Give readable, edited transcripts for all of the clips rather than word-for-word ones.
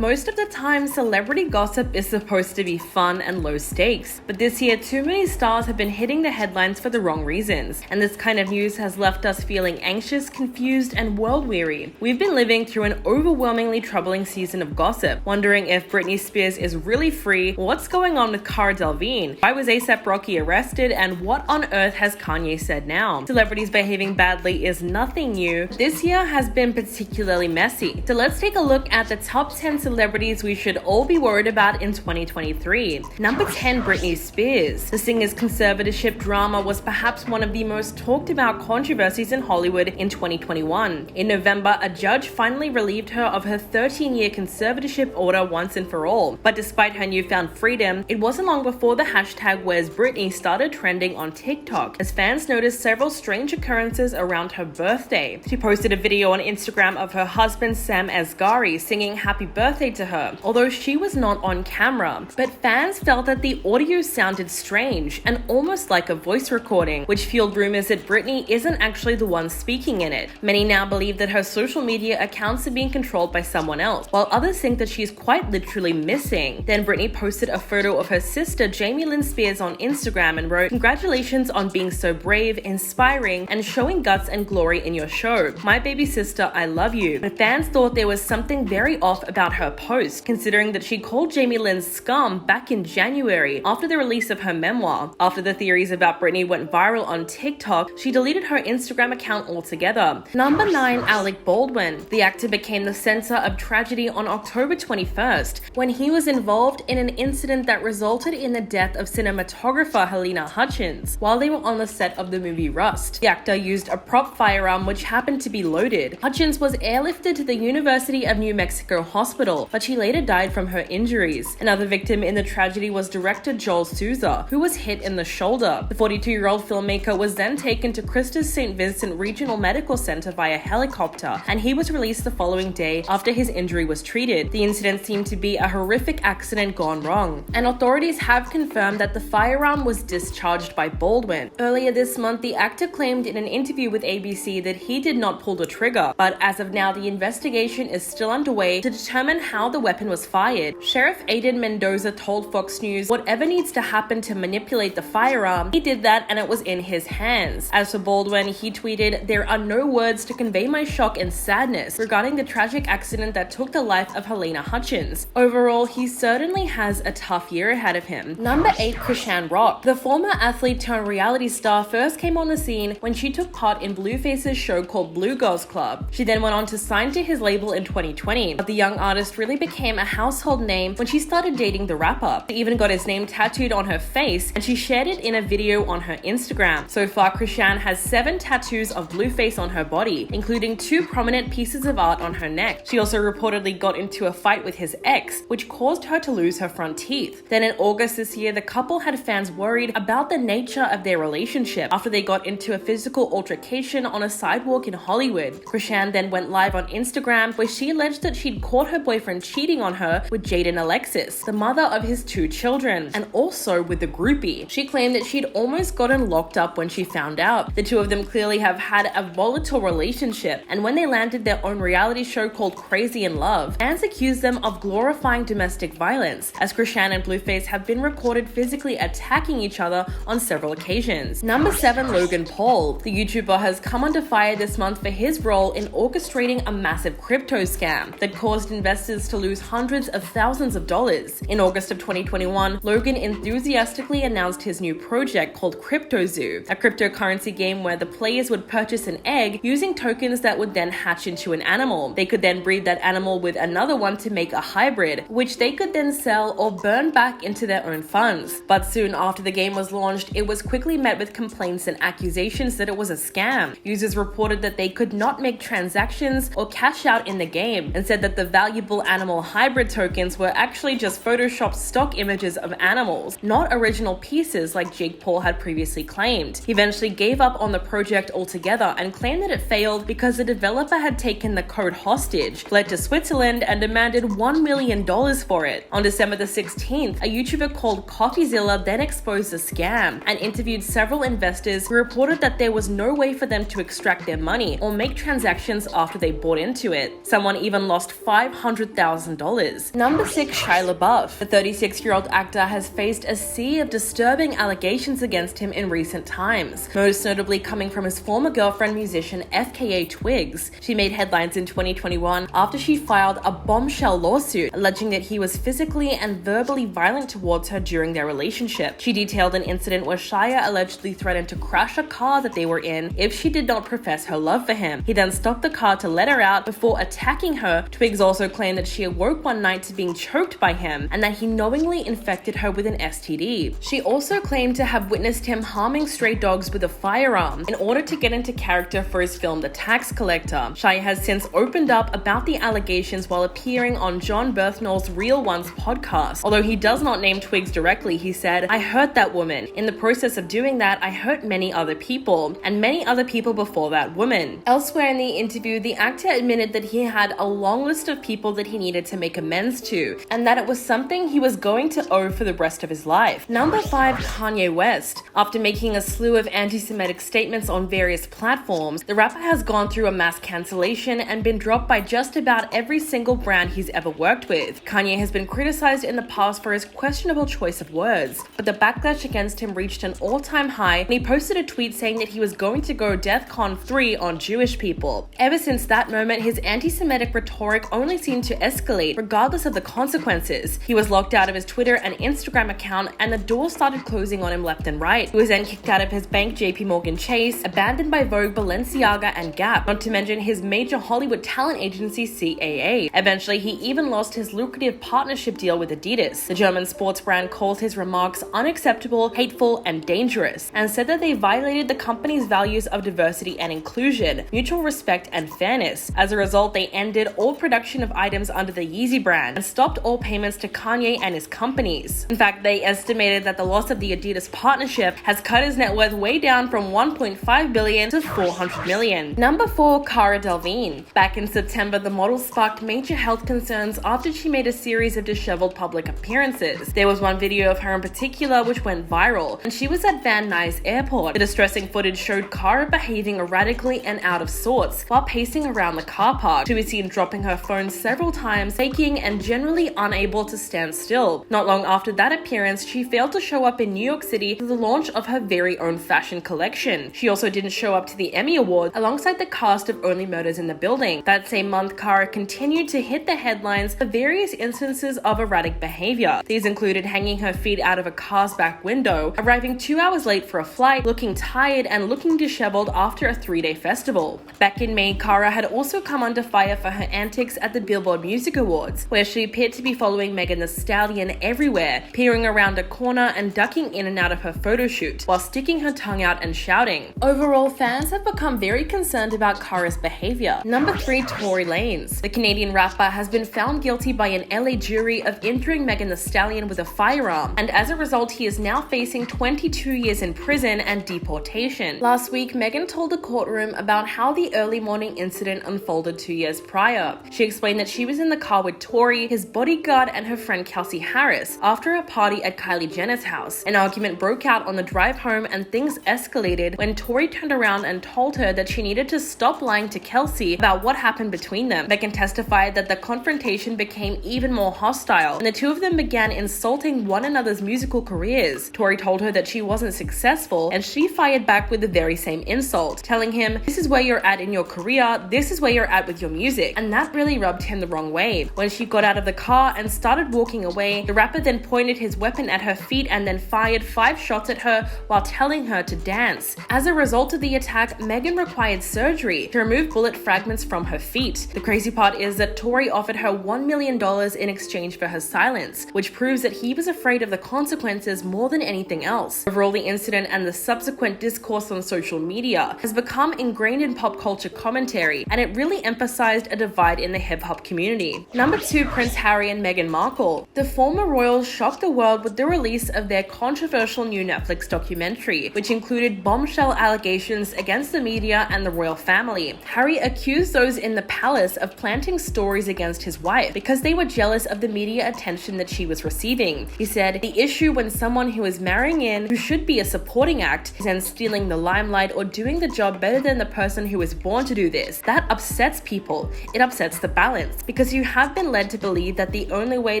Most of the time, celebrity gossip is supposed to be fun and low stakes, but this year too many stars have been hitting the headlines for the wrong reasons, and this kind of news has left us feeling anxious, confused, and world-weary. We've been living through an overwhelmingly troubling season of gossip, wondering if Britney Spears is really free, what's going on with Cara Delvigne, why was A$AP Rocky arrested, and what on earth has Kanye said now? Celebrities behaving badly is nothing new. This year has been particularly messy. So let's take a look at the top 10 celebrities we should all be worried about in 2023. Number 10, Britney Spears. The singer's conservatorship drama was perhaps one of the most talked about controversies in Hollywood in 2021. In November, a judge finally relieved her of her 13-year conservatorship order once and for all. But despite her newfound freedom, it wasn't long before the hashtag Where's Britney started trending on TikTok, as fans noticed several strange occurrences around her birthday. She posted a video on Instagram of her husband Sam Asghari singing happy birthday to her, although she was not on camera. But fans felt that the audio sounded strange and almost like a voice recording, which fueled rumors that Britney isn't actually the one speaking in it. Many now believe that her social media accounts are being controlled by someone else, while others think that she's quite literally missing. Then Britney posted a photo of her sister Jamie Lynn Spears on Instagram and wrote, "Congratulations on being so brave, inspiring, and showing guts and glory in your show. My baby sister, I love you." But fans thought there was something very off about her post, considering that she called Jamie Lynn scum back in January after the release of her memoir. After the theories about Britney went viral on TikTok, she deleted her Instagram account altogether. Number 9, Alec Baldwin. The actor became the center of tragedy on October 21st when he was involved in an incident that resulted in the death of cinematographer Halyna Hutchins while they were on the set of the movie Rust. The actor used a prop firearm which happened to be loaded. Hutchins was airlifted to the University of New Mexico Hospital, but she later died from her injuries. Another victim in the tragedy was director Joel Souza, who was hit in the shoulder. The 42-year-old filmmaker was then taken to Christus St. Vincent Regional Medical Center via helicopter, and he was released the following day after his injury was treated. The incident seemed to be a horrific accident gone wrong, and authorities have confirmed that the firearm was discharged by Baldwin. Earlier this month, the actor claimed in an interview with ABC that he did not pull the trigger, but as of now, the investigation is still underway to determine how the weapon was fired. Sheriff Aiden Mendoza told Fox News, "Whatever needs to happen to manipulate the firearm, he did that and it was in his hands." As for Baldwin, he tweeted, "There are no words to convey my shock and sadness regarding the tragic accident that took the life of Halyna Hutchins. Overall, he certainly has a tough year ahead of him." Number 8, Chrisean Rock. The former athlete turned reality star first came on the scene when she took part in Blueface's show called Blue Girls Club. She then went on to sign to his label in 2020, but the young artist really became a household name when she started dating the rapper. She even got his name tattooed on her face, and she shared it in a video on her Instagram. So far, Chrisean has 7 tattoos of Blueface on her body, including 2 prominent pieces of art on her neck. She also reportedly got into a fight with his ex, which caused her to lose her front teeth. Then in August this year, the couple had fans worried about the nature of their relationship after they got into a physical altercation on a sidewalk in Hollywood. Chrisean then went live on Instagram where she alleged that she'd caught her boyfriend cheating on her with Jaden Alexis, the mother of his 2 children, and also with the groupie. She claimed that she'd almost gotten locked up when she found out. The two of them clearly have had a volatile relationship, and when they landed their own reality show called Crazy in Love, fans accused them of glorifying domestic violence, as Chrisean and Blueface have been recorded physically attacking each other on several occasions. Number 7, Logan Paul. The YouTuber has come under fire this month for his role in orchestrating a massive crypto scam that caused investors to lose hundreds of thousands of dollars. In August of 2021, Logan enthusiastically announced his new project called Crypto Zoo, a cryptocurrency game where the players would purchase an egg using tokens that would then hatch into an animal. They could then breed that animal with another one to make a hybrid, which they could then sell or burn back into their own funds. But soon after the game was launched, it was quickly met with complaints and accusations that it was a scam. Users reported that they could not make transactions or cash out in the game, and said that the valuable animal hybrid tokens were actually just photoshopped stock images of animals, not original pieces like Jake Paul had previously claimed. He eventually gave up on the project altogether and claimed that it failed because the developer had taken the code hostage, fled to Switzerland, and demanded $1 million for it. On December the 16th, a YouTuber called CoffeeZilla then exposed the scam and interviewed several investors who reported that there was no way for them to extract their money or make transactions after they bought into it. Someone even lost $500,000 $100,000. Number 6. Shia Labouef. The 36-year-old actor has faced a sea of disturbing allegations against him in recent times, most notably coming from his former girlfriend musician FKA Twigs. She made headlines in 2021 after she filed a bombshell lawsuit alleging that he was physically and verbally violent towards her during their relationship. She detailed an incident where Shia allegedly threatened to crash a car that they were in if she did not profess her love for him. He then stopped the car to let her out before attacking her. Twigs also claimed that she awoke one night to being choked by him and that he knowingly infected her with an STD. She also claimed to have witnessed him harming stray dogs with a firearm in order to get into character for his film The Tax Collector. Shia has since opened up about the allegations while appearing on John Berthnall's Real Ones podcast. Although he does not name Twigs directly, he said, "I hurt that woman. In the process of doing that, I hurt many other people, and many other people before that woman." Elsewhere in the interview, the actor admitted that he had a long list of people that he needed to make amends to, and that it was something he was going to owe for the rest of his life. Number 5. Kanye West. After making a slew of anti-Semitic statements on various platforms, the rapper has gone through a mass cancellation and been dropped by just about every single brand he's ever worked with. Kanye has been criticized in the past for his questionable choice of words, but the backlash against him reached an all-time high, and he posted a tweet saying that he was going to go DEFCON 3 on Jewish people. Ever since that moment, his anti-Semitic rhetoric only seemed to escalate, regardless of the consequences. He was locked out of his Twitter and Instagram account, and the doors started closing on him left and right. He was then kicked out of his bank, JP Morgan Chase, abandoned by Vogue, Balenciaga, and Gap, not to mention his major Hollywood talent agency, CAA. Eventually, he even lost his lucrative partnership deal with Adidas. The German sports brand called his remarks unacceptable, hateful, and dangerous, and said that they violated the company's values of diversity and inclusion, mutual respect, and fairness. As a result, they ended all production of items under the Yeezy brand and stopped all payments to Kanye and his companies. In fact, they estimated that the loss of the Adidas partnership has cut his net worth way down from $1.5 billion to $400 million. Number 4. Cara Delvigne. Back in September, the model sparked major health concerns after she made a series of disheveled public appearances. There was one video of her in particular which went viral, and she was at Van Nuys Airport. The distressing footage showed Cara behaving erratically and out of sorts while pacing around the car park. She was seen dropping her phone several times, shaking, and generally unable to stand still. Not long after that appearance, she failed to show up in New York City for the launch of her very own fashion collection. She also didn't show up to the Emmy Awards alongside the cast of Only Murders in the Building. That same month, Cara continued to hit the headlines for various instances of erratic behavior. These included hanging her feet out of a car's back window, arriving 2 hours late for a flight, looking tired, and looking disheveled after a 3-day festival. Back in May, Cara had also come under fire for her antics at the Billboard Music Awards, where she appeared to be following Meghan Thee Stallion everywhere, peering around a corner and ducking in and out of her photo shoot, while sticking her tongue out and shouting. Overall, fans have become very concerned about Cara's behavior. Number 3. Tory Lanez. The Canadian rapper has been found guilty by an LA jury of injuring Meghan Thee Stallion with a firearm, and as a result, he is now facing 22 years in prison and deportation. Last week, Meghan told the courtroom about how the early morning incident unfolded 2 years prior. She explained that she was in the car with Tory, his bodyguard, and her friend Kelsey Harris after a party at Kylie Jenner's house. An argument broke out on the drive home, and things escalated when Tory turned around and told her that she needed to stop lying to Kelsey about what happened between them. Meghan testified that the confrontation became even more hostile, and the two of them began insulting one another's musical careers. Tory told her that she wasn't successful, and she fired back with the very same insult, telling him, "This is where you're at in your career, this is where you're at with your music." And that really rubbed him the wrong way. When she got out of the car and started walking away, the rapper then pointed his weapon at her feet and then fired 5 shots at her while telling her to dance. As a result of the attack, Meghan required surgery to remove bullet fragments from her feet. The crazy part is that Tory offered her $1 million in exchange for her silence, which proves that he was afraid of the consequences more than anything else. Overall, the incident and the subsequent discourse on social media has become ingrained in pop culture commentary, and it really emphasized a divide in the hip-hop community. Number 2. Prince Harry and Meghan Markle. The former royals shocked the world with the release of their controversial new Netflix documentary, which included bombshell allegations against the media and the royal family. Harry accused those in the palace of planting stories against his wife because they were jealous of the media attention that she was receiving. He said, "The issue when someone who is marrying in, who should be a supporting act, is then stealing the limelight or doing the job better than the person who was born to do this. That upsets people. It upsets the balance. because you have been led to believe that the only way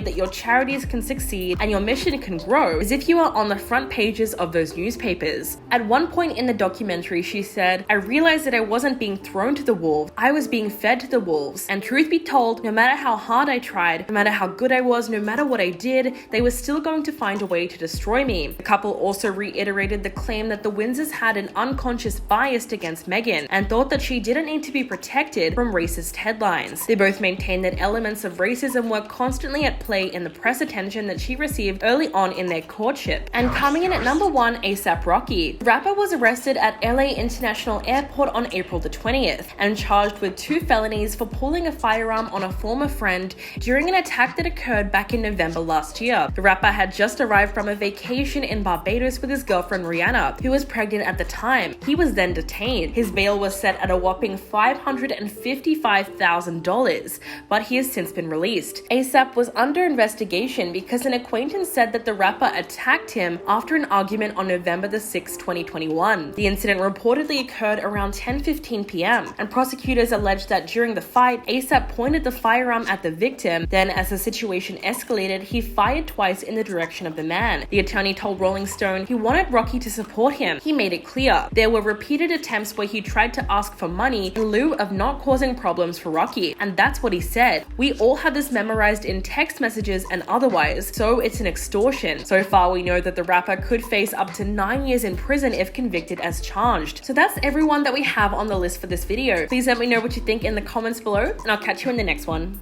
that your charities can succeed and your mission can grow is if you are on the front pages of those newspapers. At one point in the documentary, she said, "I realized that I wasn't being thrown to the wolves, I was being fed to the wolves. And truth be told, no matter how hard I tried, no matter how good I was, no matter what I did, they were still going to find a way to destroy me." The couple also reiterated the claim that the Windsors had an unconscious bias against Meghan and thought that she didn't need to be protected from racist headlines. They both maintained that elements of racism were constantly at play in the press attention that she received early on in their courtship. And coming in at number 1, A$AP Rocky. The rapper was arrested at LA International Airport on April the 20th and charged with 2 felonies for pulling a firearm on a former friend during an attack that occurred back in November last year. The rapper had just arrived from a vacation in Barbados with his girlfriend Rihanna, who was pregnant at the time. He was then detained. His bail was set at a whopping $555,000, but he has since been released. A$AP was under investigation because an acquaintance said that the rapper attacked him after an argument on November the 6th, 2021. The incident reportedly occurred around 10:15 p.m., and prosecutors alleged that during the fight, A$AP pointed the firearm at the victim. Then, as the situation escalated, he fired twice in the direction of the man. The attorney told Rolling Stone he wanted Rocky to support him. He made it clear. There were repeated attempts where he tried to ask for money in lieu of not causing problems for Rocky, and that's what he said. "We all have this memorized in text messages and otherwise, so it's an extortion." So far, we know that the rapper could face up to 9 years in prison if convicted as charged. So that's everyone that we have on the list for this video. Please let me know what you think in the comments below, and I'll catch you in the next one.